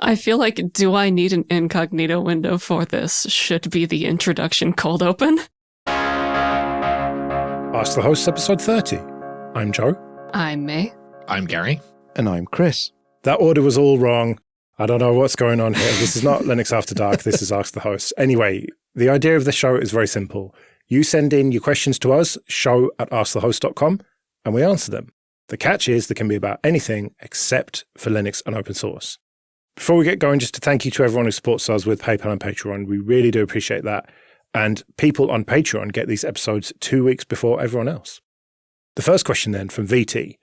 I feel like, do I need an incognito window for this? Should be the introduction cold open. Ask the Host, episode 30. I'm Joe. I'm May. I'm Gary. And I'm Chris. That order was all wrong. I don't know what's going on here. This is not Linux After Dark. This is Ask the Host. Anyway, the idea of the show is very simple. You send in your questions to us, show@askthehost.com, and we answer them. The catch is they can be about anything except for Linux and open source. Before we get going, just to thank you to everyone who supports us with PayPal and Patreon. We really do appreciate that. And people on Patreon get these episodes 2 weeks before everyone else. The first question then from VT.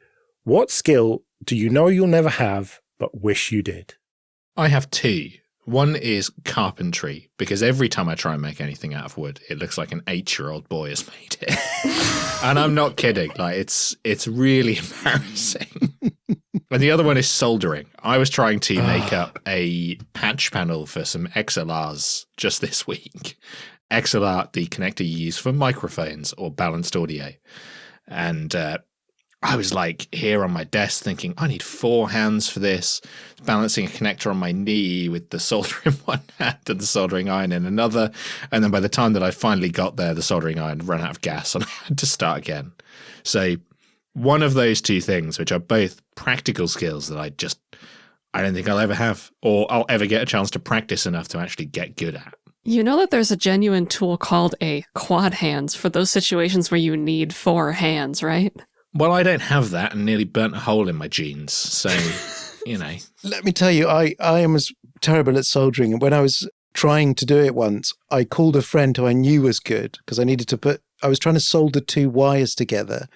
What skill do you know you'll never have but wish you did? I have two. One is carpentry, because every time I try and make anything out of wood, it looks like an 8-year-old boy has made it. And I'm not kidding. Like it's really embarrassing. And the other one is soldering. I was trying to make up a patch panel for some XLRs just this week. XLR, the connector you use for microphones or balanced audio. And I was like here on my desk thinking, I need 4 hands for this, balancing a connector on my knee with the solder in one hand and the soldering iron in another. And then by the time that I finally got there, the soldering iron ran out of gas and I had to start again. So one of those two things, which are both practical skills that I don't think I'll ever have, or I'll ever get a chance to practice enough to actually get good at. You know that there's a genuine tool called a quad hands for those situations where you need 4 hands, right? Well, I don't have that and nearly burnt a hole in my jeans. So, you know. Let me tell you, I am as terrible at soldering. And when I was trying to do it once, I called a friend who I knew was good because I was trying to solder 2 wires together.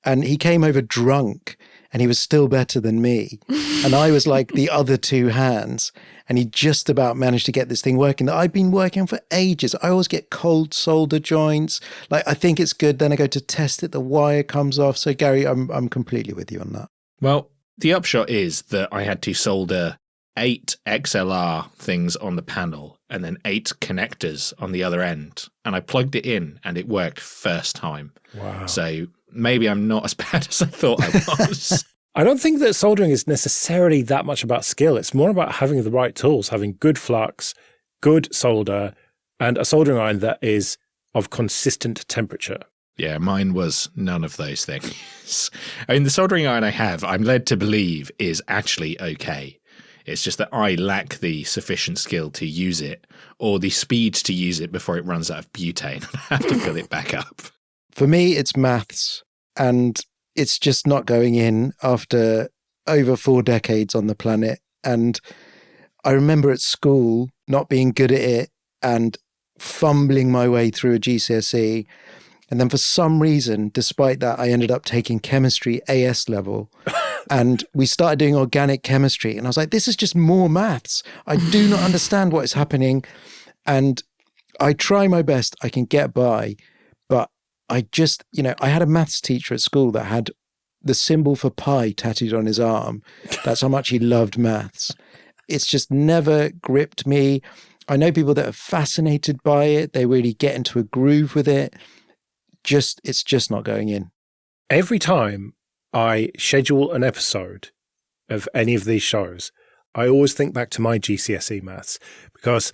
And he came over drunk and he was still better than me. And I was like the other 2 hands. And he just about managed to get this thing working that I've been working on for ages. I always get cold solder joints. Like, I think it's good. Then I go to test it. The wire comes off. So, Gary, I'm completely with you on that. Well, the upshot is that I had to solder 8 XLR things on the panel and then 8 connectors on the other end. And I plugged it in and it worked first time. Wow. So maybe I'm not as bad as I thought I was. I don't think that soldering is necessarily that much about skill. It's more about having the right tools, having good flux, good solder, and a soldering iron that is of consistent temperature. Yeah, mine was none of those things. I mean, the soldering iron I have, I'm led to believe, is actually okay. It's just that I lack the sufficient skill to use it or the speed to use it before it runs out of butane and I have to fill it back up. For me, it's maths, and it's just not going in after over 4 decades on the planet. And I remember at school not being good at it and fumbling my way through a GCSE. And then for some reason, despite that, I ended up taking chemistry AS level. And we started doing organic chemistry. And I was like, this is just more maths. I do not understand what is happening. And I try my best. I can get by. But I just, I had a maths teacher at school that had the symbol for pi tattooed on his arm. That's how much he loved maths. It's just never gripped me. I know people that are fascinated by it. They really get into a groove with it. It's just not going in. Every time I schedule an episode of any of these shows, I always think back to my GCSE maths because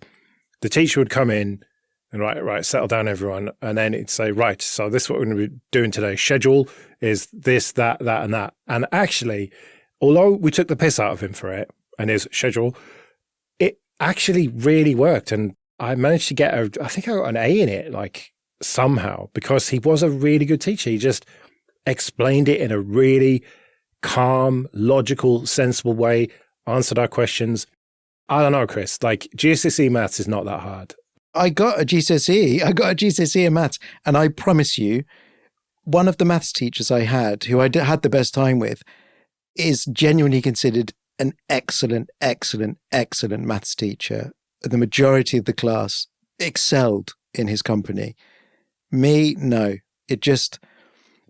the teacher would come in and right, settle down everyone. And then it'd say, right, so this is what we're going to be doing today. Schedule is this, that, and that. And actually, although we took the piss out of him for it and his schedule, it actually really worked. And I managed to get I think I got an A in it, like somehow, because he was a really good teacher. He just explained it in a really calm, logical, sensible way, answered our questions. I don't know, Chris, like GCSE maths is not that hard. I got a GCSE in maths, and I promise you, one of the maths teachers I had, who I had the best time with, is genuinely considered an excellent maths teacher. The majority of the class excelled in his company. Me, no.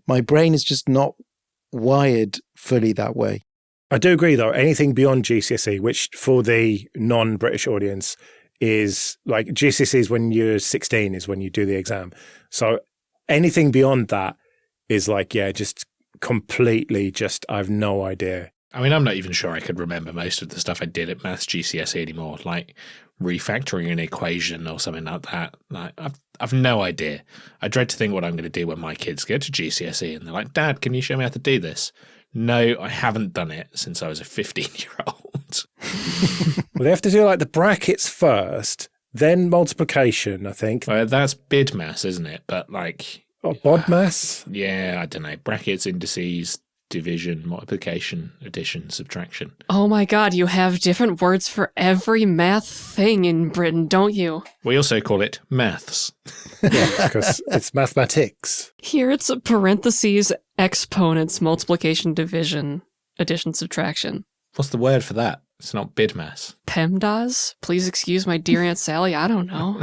My brain is just not wired fully that way. I do agree, though, anything beyond GCSE, which for the non-British audience is like GCSE is when you're 16 is when you do the exam. So anything beyond that is like, just completely I have no idea. I mean, I'm not even sure I could remember most of the stuff I did at Maths GCSE anymore, like refactoring an equation or something like that. Like, I've no idea. I dread to think what I'm going to do when my kids go to GCSE and they're like, Dad, can you show me how to do this? No, I haven't done it since I was a 15-year-old. Well, they have to do like the brackets first, then multiplication, I think. That's bid mass, isn't it? But like... Or bod mass? Yeah, I don't know. Brackets, indices, division, multiplication, addition, subtraction. Oh my god, you have different words for every math thing in Britain, don't you? We also call it maths. Yeah, because it's mathematics. Here it's a parentheses, exponents, multiplication, division, addition, subtraction. What's the word for that? It's not bid mass. PEMDAS? Please excuse my dear Aunt Sally, I don't know.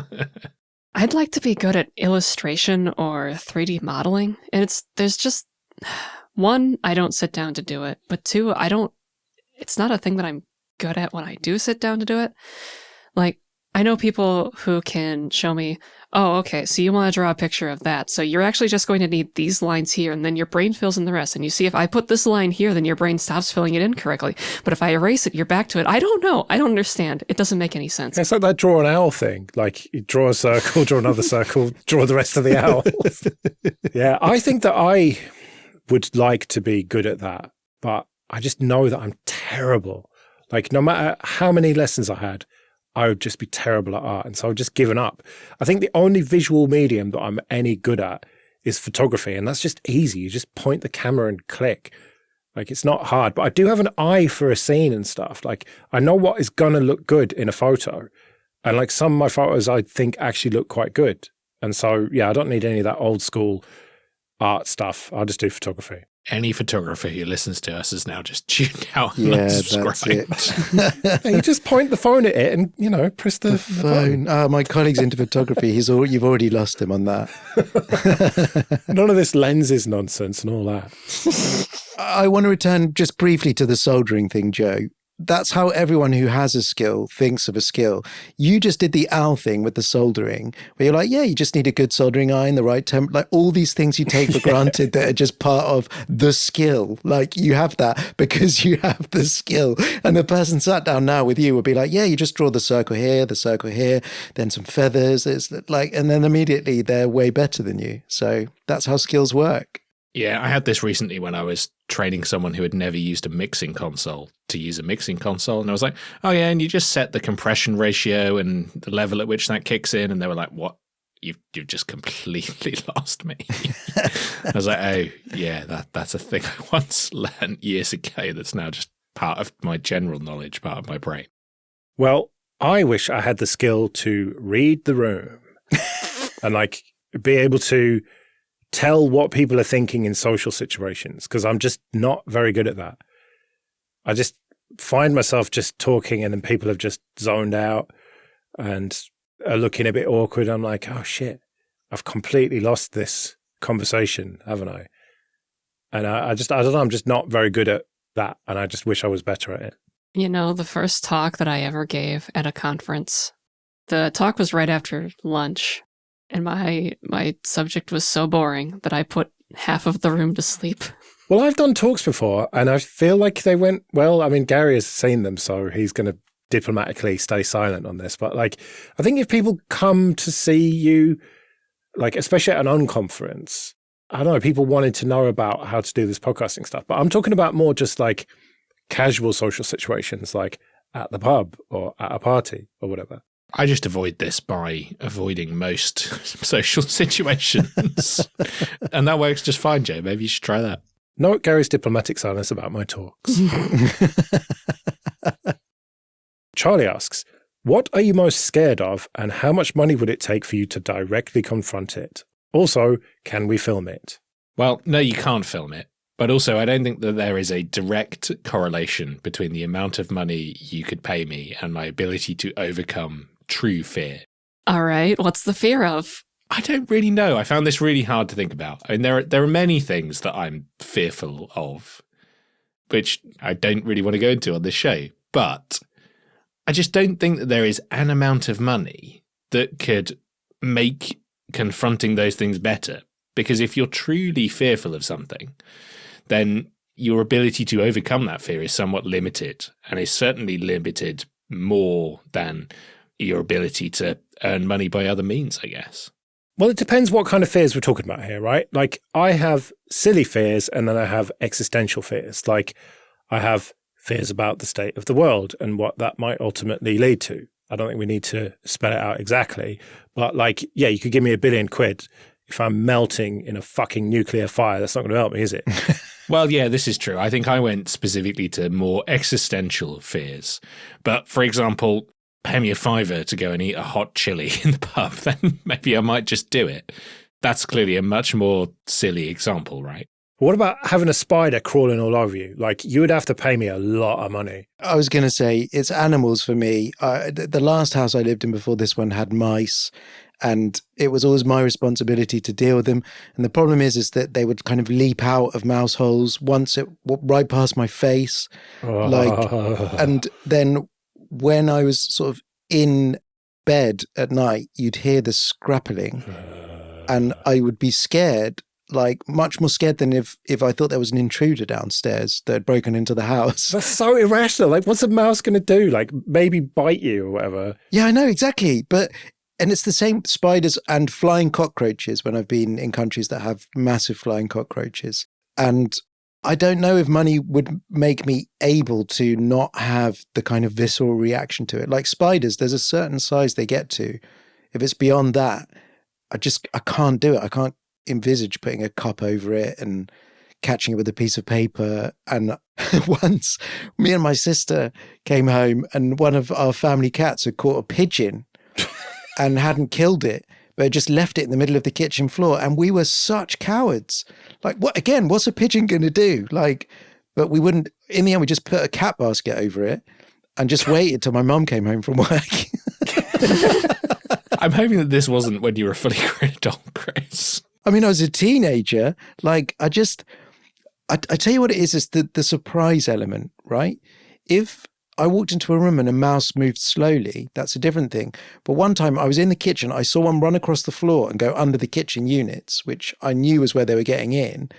I'd like to be good at illustration or 3D modeling, and there's just... One, I don't sit down to do it, but two, it's not a thing that I'm good at when I do sit down to do it. Like, I know people who can show me, oh, okay, so you want to draw a picture of that, so you're actually just going to need these lines here, and then your brain fills in the rest, and you see if I put this line here, then your brain stops filling it in correctly, but if I erase it, you're back to it. I don't know. I don't understand. It doesn't make any sense. It's like that draw an owl thing. Like, you draw a circle, draw another circle, draw the rest of the owls. Yeah, I think that I would like to be good at that, but I just know that I'm terrible. Like, no matter how many lessons I had, I would just be terrible at art. And so I've just given up. I think the only visual medium that I'm any good at is photography. And that's just easy. You just point the camera and click. Like, it's not hard, but I do have an eye for a scene and stuff. Like, I know what is going to look good in a photo. And like some of my photos, I think actually look quite good. And so, yeah, I don't need any of that old school art stuff. I'll just do photography. Any photographer who listens to us is now just tuned out and Yeah, that's unsubscribed. it. You just point the phone at it and, press the phone. My colleague's into photography. You've already lost him on that. None of this lenses nonsense and all that. I want to return just briefly to the soldering thing, Joe. That's how everyone who has a skill thinks of a skill. You just did the owl thing with the soldering, where you're like, yeah, you just need a good soldering iron, the right temp, like all these things you take for granted that are just part of the skill. Like, you have that because you have the skill. And the person sat down now with you would be like, yeah, you just draw the circle here, then some feathers. It's like, and then immediately they're way better than you. So that's how skills work. Yeah, I had this recently when I was training someone who had never used a mixing console to use a mixing console. And I was like, oh yeah, and you just set the compression ratio and the level at which that kicks in. And they were like, what? You've just completely lost me. I was like, oh yeah, that's a thing I once learned years ago that's now just part of my general knowledge, part of my brain. Well, I wish I had the skill to read the room and like be able to tell what people are thinking in social situations, because I'm just not very good at that. I just find myself just talking and then people have just zoned out and are looking a bit awkward. I'm like, oh shit, I've completely lost this conversation, haven't I? And I don't know, I'm just not very good at that. And I just wish I was better at it. You know, the first talk that I ever gave at a conference, the talk was right after lunch. And my subject was so boring that I put half of the room to sleep. Well, I've done talks before, and I feel like they went well. I mean, Gary has seen them, so he's going to diplomatically stay silent on this. But like, I think if people come to see you, like especially at an unconference, I don't know, people wanted to know about how to do this podcasting stuff. But I'm talking about more just like casual social situations, like at the pub or at a party or whatever. I just avoid this by avoiding most social situations. And that works just fine, Joe. Maybe you should try that. Note Gary's diplomatic silence about my talks. Charlie asks, what are you most scared of and how much money would it take for you to directly confront it? Also, can we film it? Well, no, you can't film it. But also, I don't think that there is a direct correlation between the amount of money you could pay me and my ability to overcome true fear. All right, what's the fear of? I don't really know. I found this really hard to think about. I mean, there are many things that I'm fearful of, which I don't really want to go into on this show. But I just don't think that there is an amount of money that could make confronting those things better. Because if you're truly fearful of something, then your ability to overcome that fear is somewhat limited, and is certainly limited more than your ability to earn money by other means, I guess. Well, it depends what kind of fears we're talking about here, right? Like, I have silly fears and then I have existential fears. Like, I have fears about the state of the world and what that might ultimately lead to. I don't think we need to spell it out exactly. But, like, yeah, you could give me £1 billion. If I'm melting in a fucking nuclear fire, that's not going to help me, is it? Well, yeah, this is true. I think I went specifically to more existential fears. But, for example, pay me a £5 to go and eat a hot chili in the pub, then maybe I might just do it. That's clearly a much more silly example, right? What about having a spider crawling all over you? Like, you would have to pay me a lot of money. I was going to say, it's animals for me. The last house I lived in before this one had mice, and it was always my responsibility to deal with them. And the problem is that they would kind of leap out of mouse holes once it right past my face. And then when I was sort of in bed at night, you'd hear the scrappling, and I would be scared, like much more scared than if I thought there was an intruder downstairs that had broken into the house. That's so irrational. Like, what's a mouse going to do? Like, maybe bite you or whatever. Yeah, I know, exactly. And it's the same spiders and flying cockroaches when I've been in countries that have massive flying cockroaches. And I don't know if money would make me able to not have the kind of visceral reaction to it. Like spiders, there's a certain size they get to. If it's beyond that, I can't do it. I can't envisage putting a cup over it and catching it with a piece of paper. And once me and my sister came home and one of our family cats had caught a pigeon and hadn't killed it, but just left it in the middle of the kitchen floor. And we were such cowards. Like, what's a pigeon going to do? Like, but we wouldn't, in the end, we just put a cat basket over it and just waited till my mum came home from work. I'm hoping that this wasn't when you were a fully grown adult, Chris. I mean, I was a teenager. Like, I tell you what it is the surprise element, right? If I walked into a room and a mouse moved slowly, that's a different thing. But one time I was in the kitchen, I saw one run across the floor and go under the kitchen units, which I knew was where they were getting in.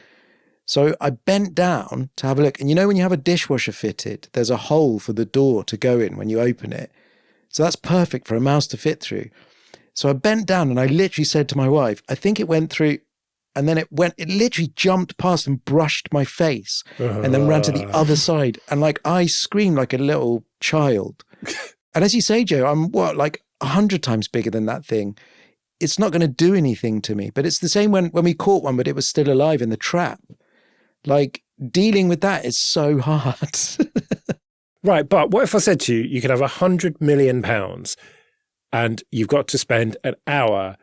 So I bent down to have a look. And you know, when you have a dishwasher fitted, there's a hole for the door to go in when you open it. So that's perfect for a mouse to fit through. So I bent down and I literally said to my wife, I think it went through, and then it literally jumped past and brushed my face and then ran to the other side. And like, I screamed like a little child. And as you say, Joe, I'm like 100 times bigger than that thing. It's not going to do anything to me. But it's the same when we caught one, but it was still alive in the trap. Like, dealing with that is so hard. Right. But what if I said to you, you could have £100 million and you've got to spend an hour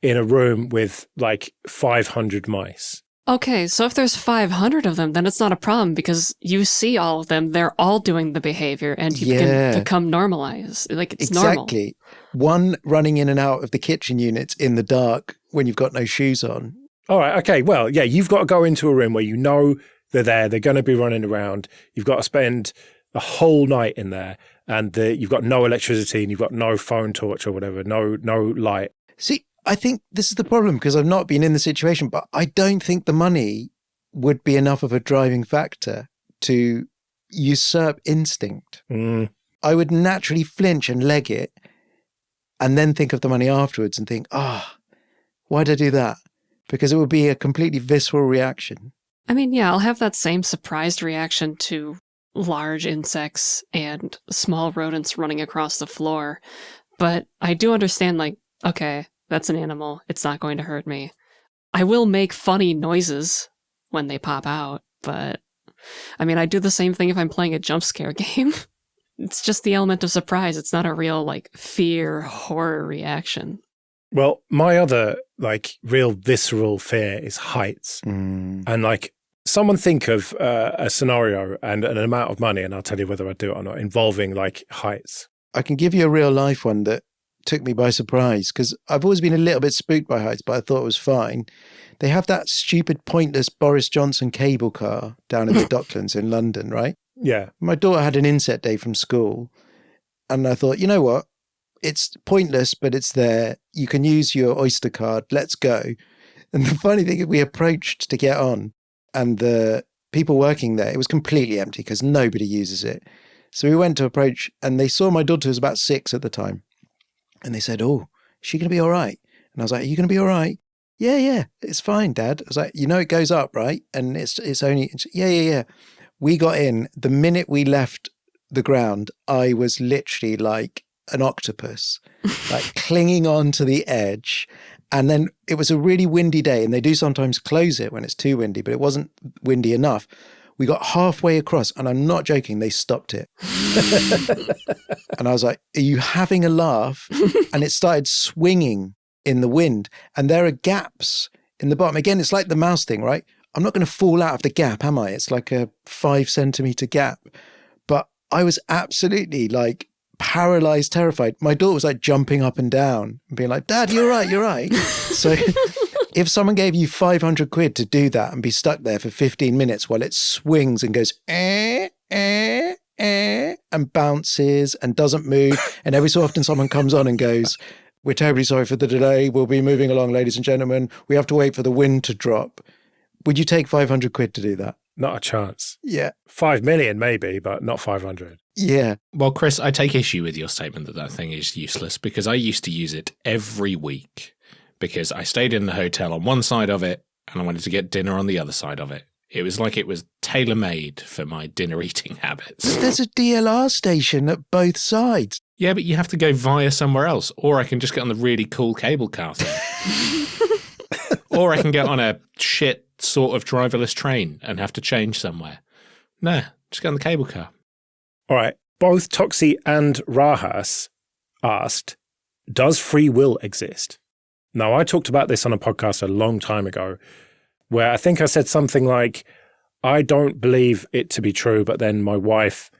in a room with like 500 mice? Okay, so if there's 500 of them, then it's not a problem because you see all of them. They're all doing the behavior and you can become normalized. Like, it's normal. Exactly. One running in and out of the kitchen units in the dark when you've got no shoes on. All right. Okay. Well, yeah, you've got to go into a room where you know they're there. They're going to be running around. You've got to spend a whole night in there and you've got no electricity and you've got no phone torch or whatever, no light. See, I think this is the problem because I've not been in the situation, but I don't think the money would be enough of a driving factor to usurp instinct. I would naturally flinch and leg it and then think of the money afterwards and think, why did I do that? Because it would be a completely visceral reaction. I mean, yeah, I'll have that same surprised reaction to large insects and small rodents running across the floor. But I do understand, like, okay, that's an animal. It's not going to hurt me. I will make funny noises when they pop out, but I mean, I do the same thing if I'm playing a jump scare game. It's just the element of surprise. It's not a real, like, fear, horror reaction. Well, my other, like, real visceral fear is heights. And, like, someone think of a scenario and an amount of money, and I'll tell you whether I do it or not, involving, like, heights. I can give you a real life one that took me by surprise because I've always been a little bit spooked by heights, but I thought it was fine. They have that stupid, pointless Boris Johnson cable car down in the Docklands in London, right? Yeah. My daughter had an inset day from school and I thought, you know what? It's pointless, but it's there. You can use your Oyster card. Let's go. And the funny thing is we approached to get on and the people working there. It was completely empty because nobody uses it. So we went to approach, and they saw my daughter was about 6 at the time. And they said, "Oh, is she going to be all right?" And I was like, "Are you going to be all right?" Yeah, it's fine, Dad. I was like, "It goes up, right? And it's only, yeah. We got in. The minute we left the ground, I was literally like an octopus, like clinging on to the edge. And then it was a really windy day, and they do sometimes close it when it's too windy, but it wasn't windy enough. We got halfway across, and I'm not joking, they stopped it. And I was like, "Are you having a laugh?" And it started swinging in the wind. And there are gaps in the bottom. Again, it's like the mouse thing, right? I'm not going to fall out of the gap, am I? It's like a 5 centimeter gap. But I was absolutely like paralyzed, terrified. My daughter was like jumping up and down and being like, "Dad, you're right. So if someone gave you 500 quid to do that and be stuck there for 15 minutes while it swings and goes, and bounces and doesn't move, and every so often someone comes on and goes, "We're terribly sorry for the delay. We'll be moving along, ladies and gentlemen. We have to wait for the wind to drop." Would you take 500 quid to do that? Not a chance. Yeah. 5 million maybe, but not 500. Yeah. Well, Chris, I take issue with your statement that thing is useless, because I used to use it every week because I stayed in the hotel on one side of it and I wanted to get dinner on the other side of it. It was like it was tailor-made for my dinner eating habits. There's a DLR station at both sides. Yeah, but you have to go via somewhere else, or I can just get on the really cool cable car thing. Or I can get on a shit sort of driverless train and have to change somewhere. No, just get on the cable car. All right. Both Toxie and Rajas asked, does free will exist? Now, I talked about this on a podcast a long time ago, where I think I said something like, I don't believe it to be true, but then my wife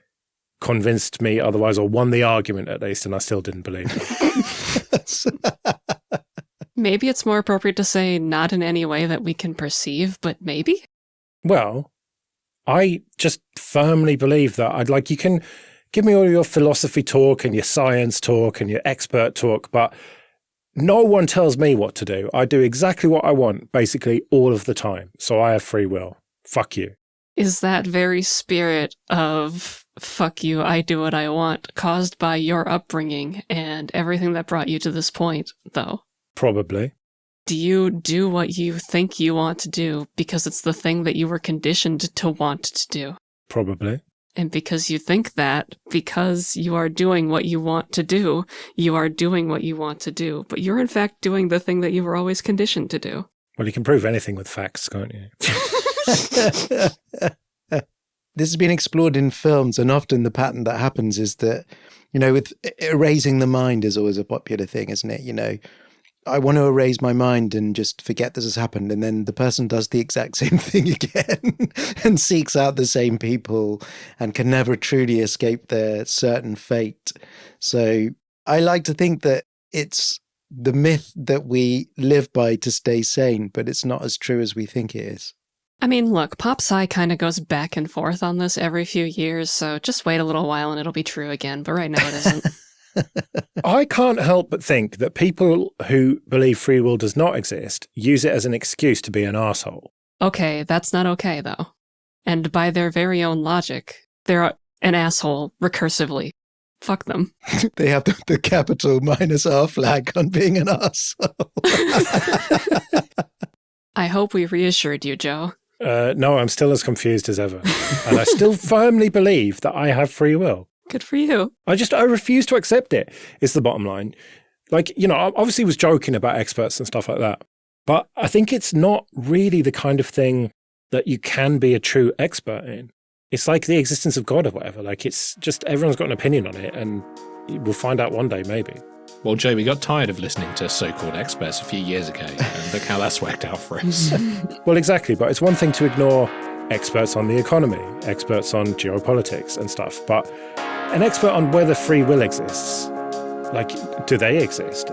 convinced me otherwise, or won the argument at least, and I still didn't believe it. Maybe it's more appropriate to say not in any way that we can perceive, but maybe? Well, I just firmly believe that you can give me all your philosophy talk and your science talk and your expert talk, but no one tells me what to do. I do exactly what I want, basically all of the time. So I have free will. Fuck you. Is that very spirit of fuck you, I do what I want, caused by your upbringing and everything that brought you to this point, though? Probably. Do you do what you think you want to do because it's the thing that you were conditioned to want to do? Probably. And because you think that, because you are doing what you want to do, you are doing what you want to do. But you're in fact doing the thing that you were always conditioned to do. Well, you can prove anything with facts, can't you? This has been explored in films, and often the pattern that happens is that, with erasing the mind is always a popular thing, isn't it? I want to erase my mind and just forget this has happened. And then the person does the exact same thing again and seeks out the same people and can never truly escape their certain fate. So I like to think that it's the myth that we live by to stay sane, but it's not as true as we think it is. I mean, look, Pop Sci kind of goes back and forth on this every few years, so just wait a little while and it'll be true again. But right now it isn't. I can't help but think that people who believe free will does not exist use it as an excuse to be an arsehole. Okay, that's not okay, though. And by their very own logic, they're an asshole recursively. Fuck them. They have the capital minus R flag on being an arsehole. I hope we reassured you, Joe. No, I'm still as confused as ever. And I still firmly believe that I have free will. Good for you. I refuse to accept it, is the bottom line. I obviously was joking about experts and stuff like that. But I think it's not really the kind of thing that you can be a true expert in. It's like the existence of God or whatever. It's just everyone's got an opinion on it, and we'll find out one day, maybe. Well, Joe, we got tired of listening to so-called experts a few years ago, and look how that's worked out for us. Well, exactly. But it's one thing to ignore experts on the economy, experts on geopolitics and stuff. But an expert on whether free will exists, do they exist?